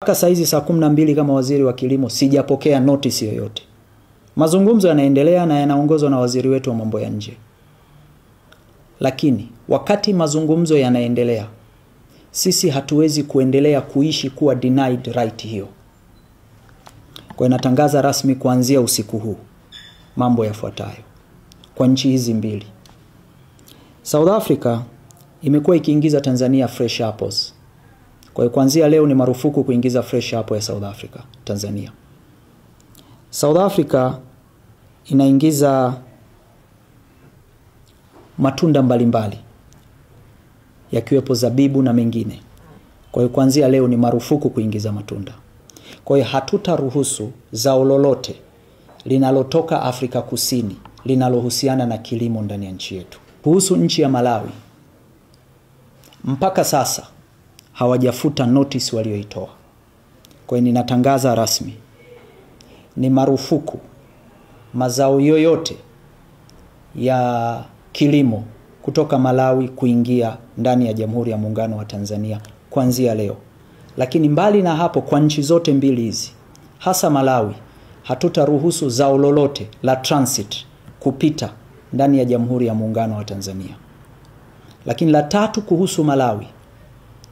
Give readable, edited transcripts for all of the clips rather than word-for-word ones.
Mpaka saizi saa 12 kama waziri wa kilimo sijapokea notice yoyote. Mazungumzo yanaendelea na yanaongozwa na waziri wetu wa mambo ya nje. Lakini wakati mazungumzo yanaendelea, sisi hatuwezi kuendelea kuishi kuwa denied right hiyo. Kwa natangaza rasmi kuanzia usiku huu mambo yafuatayo kwa nchi hizi mbili. South Africa imekuwa ikiingiza Tanzania fresh apples. Kwa hiyo kuanzia leo ni marufuku kuingiza fresh apple ya South Africa Tanzania. South Africa inaingiza matunda mbalimbali yakiwepo zabibu na mengine. Kwa hiyo kuanzia leo ni marufuku kuingiza matunda. Kwa hiyo hatutaruhusu zao lolote linalotoka Afrika Kusini linalohusiana na kilimo ndani ya nchi yetu. Kuhusu nchi ya Malawi, mpaka sasa hawajafuta notice walioitoa. Kwa hiyo ninatangaza rasmi ni marufuku mazao yoyote ya kilimo kutoka Malawi kuingia ndani ya Jamhuri ya Muungano wa Tanzania kuanzia leo. Lakini mbali na hapo, kwa nchi zote mbili hizi, hasa Malawi, hatutaruhusu zao lolote la transit kupita ndani ya Jamhuri ya Muungano wa Tanzania. Lakini la tatu kuhusu Malawi,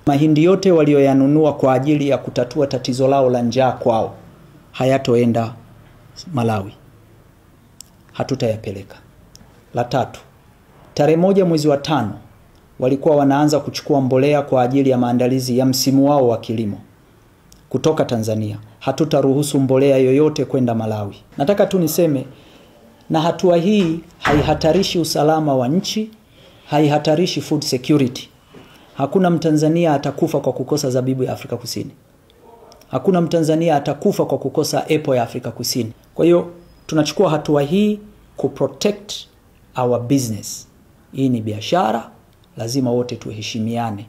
mahindi yote walioyanunua kwa ajili ya kutatua tatizo lao la njaa kwao hayatoenda Malawi. Hatutayapeleka. La tatu, tarehe 1 mwezi wa 5 walikuwa wanaanza kuchukua mbolea kwa ajili ya maandalizi ya msimu wao wa kilimo kutoka Tanzania. Hatutaruhusu mbolea yoyote kwenda Malawi. Nataka tu niseme, na hatua hii haihatarishi usalama wa nchi, haihatarishi food security. Hakuna Mtanzania atakufa kwa kukosa zabibu ya Afrika Kusini. Hakuna Mtanzania atakufa kwa kukosa apple ya Afrika Kusini. Kwa hiyo tunachukua hatua hii kuprotect our business. Hii ni biashara, lazima wote tuheshimiane.